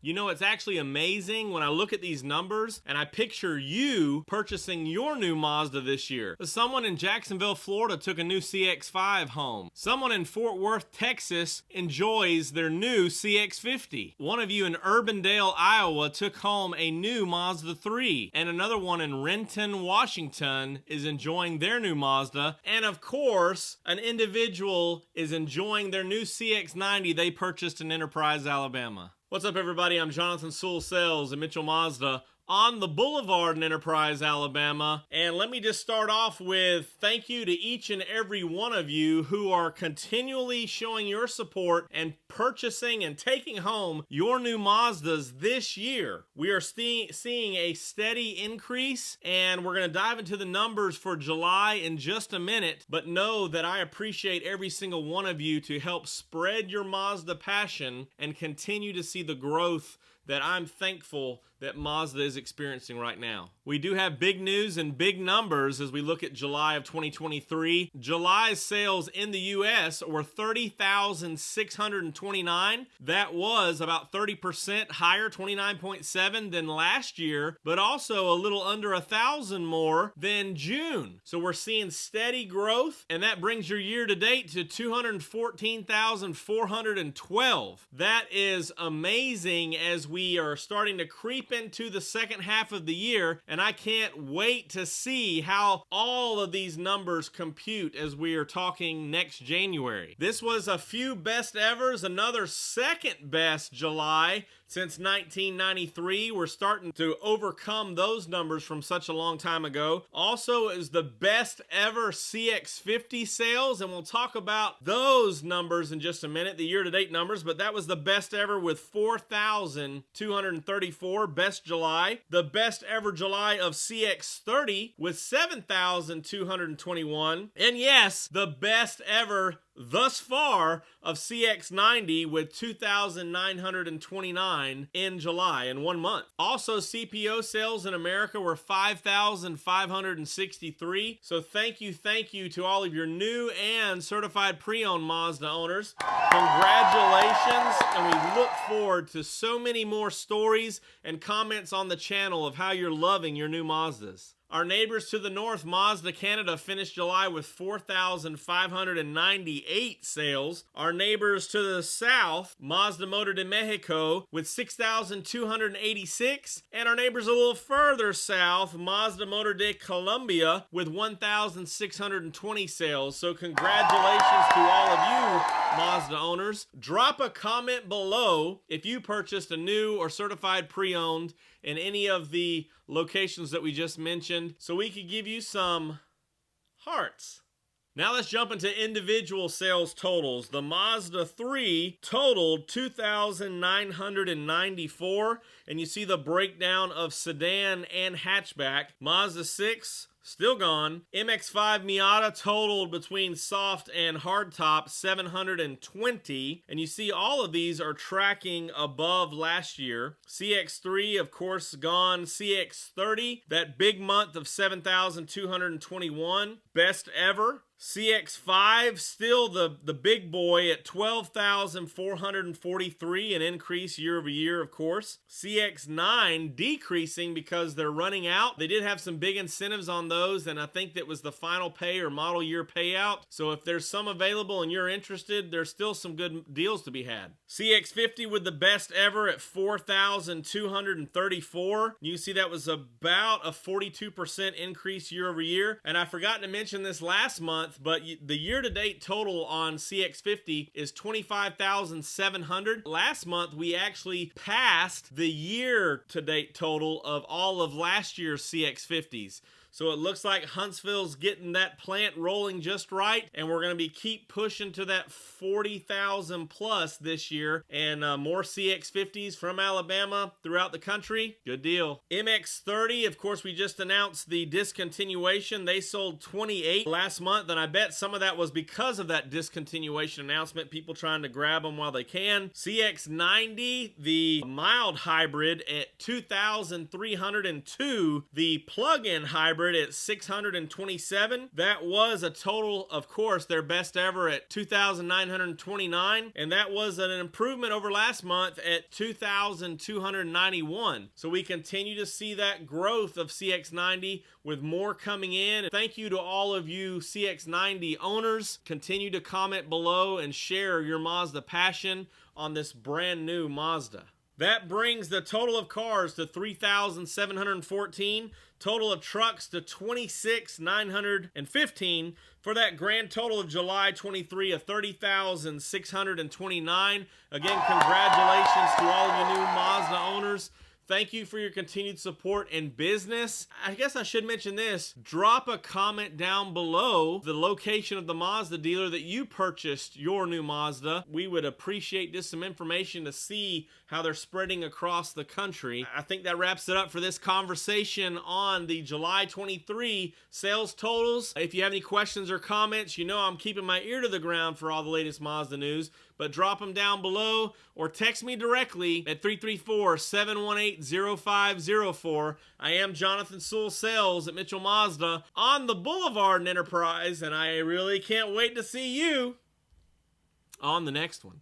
You know, it's actually amazing when I look at these numbers and I picture you purchasing your new Mazda this year. Someone in Jacksonville, Florida took a new CX-5 home. Someone in Fort Worth, Texas enjoys their new CX-50. One of you in Urbandale, Iowa took home a new Mazda 3. And another one in Renton, Washington is enjoying their new Mazda. And of course, an individual is enjoying their new CX-90 they purchased in Enterprise, Alabama. What's up, everybody? I'm Jonathan Sewell Sales at Mitchell Mazda on the Boulevard in Enterprise, Alabama. And let me just start off with thank you to each and every one of you who are continually showing your support and purchasing and taking home your new Mazdas this year. We are seeing a steady increase, and we're going to dive into the numbers for July in just a minute, but know that I appreciate every single one of you to help spread your Mazda passion and continue to see the growth that I'm thankful that Mazda is experiencing right now. We do have big news and big numbers as we look at July of 2023. July's sales in the U.S. were 30,629. That was about 30% higher, 29.7 than last year, but also a little under 1,000 more than June. So we're seeing steady growth, and that brings your year to date to 214,412. That is amazing as we are starting to creep into the second half of the year, and I can't wait to see how all of these numbers compute as we are talking next January. This was a few best evers, another second best July since 1993. We're starting to overcome those numbers from such a long time ago. Also is the best ever CX-50 sales, and we'll talk about those numbers in just a minute, the year-to-date numbers, but that was the best ever with 4,234, best July. The best ever July of CX-30 with 7,221. And yes, the best ever thus far of CX-90 with 2,929 in July in 1 month. Also, CPO sales in America were 5,563. So thank you to all of your new and certified pre-owned Mazda owners. Congratulations, and we look forward to so many more stories and comments on the channel of how you're loving your new Mazdas. Our neighbors to the north, Mazda Canada, finished July with 4,598 sales. Our neighbors to the south, Mazda Motor de Mexico, with 6,286. And our neighbors a little further south, Mazda Motor de Colombia, with 1,620 sales. So congratulations to all of you Mazda owners. Drop a comment below if you purchased a new or certified pre-owned in any of the locations that we just mentioned, so we could give you some hearts. Now let's jump into individual sales totals. The Mazda 3 totaled 2,994, and you see the breakdown of sedan and hatchback. Mazda 6 still gone. MX-5 Miata totaled between soft and hardtop 720. And you see all of these are tracking above last year. CX-3, of course, gone. CX-30, that big month of 7,221. Best ever. CX-5, still the big boy at 12,443, an increase year over year, of course. CX-9 decreasing because they're running out. They did have some big incentives on those, and I think that was the final pay or model year payout. So if there's some available and you're interested, there's still some good deals to be had. CX-50 with the best ever at 4,234. You see that was about a 42% increase year over year. And I forgot to mention this last month, but the year-to-date total on CX-50 is 25,700. Last month, we actually passed the year-to-date total of all of last year's CX-50s. So it looks like Huntsville's getting that plant rolling just right, and we're going to keep pushing to that 40,000 plus this year, and more CX-50s from Alabama throughout the country. Good deal. MX-30, of course, we just announced the discontinuation. They sold 28 last month, and I bet some of that was because of that discontinuation announcement, people trying to grab them while they can. CX-90, the mild hybrid at 2,302. The plug-in hybrid hybrid at 627. That was a total, of course, their best ever at 2,929, and that was an improvement over last month at 2,291. So we continue to see that growth of CX-90 with more coming in. Thank you to all of you CX-90 owners. Continue to comment below and share your Mazda passion on this brand new Mazda. That brings the total of cars to 3,714, total of trucks to 26,915, for that grand total of July 23 of 30,629. Again, congratulations to all of you new Mazda owners. Thank you for your continued support and business. I guess I should mention this. Drop a comment down below the location of the Mazda dealer that you purchased your new Mazda. We would appreciate just some information to see how they're spreading across the country. I think that wraps it up for this conversation on the July 23 sales totals. If you have any questions or comments, you know I'm keeping my ear to the ground for all the latest Mazda news, but drop them down below or text me directly at 334-718-0504. I am Jonathan Sewell Sales at Mitchell Mazda on the Boulevard in Enterprise, and I really can't wait to see you on the next one.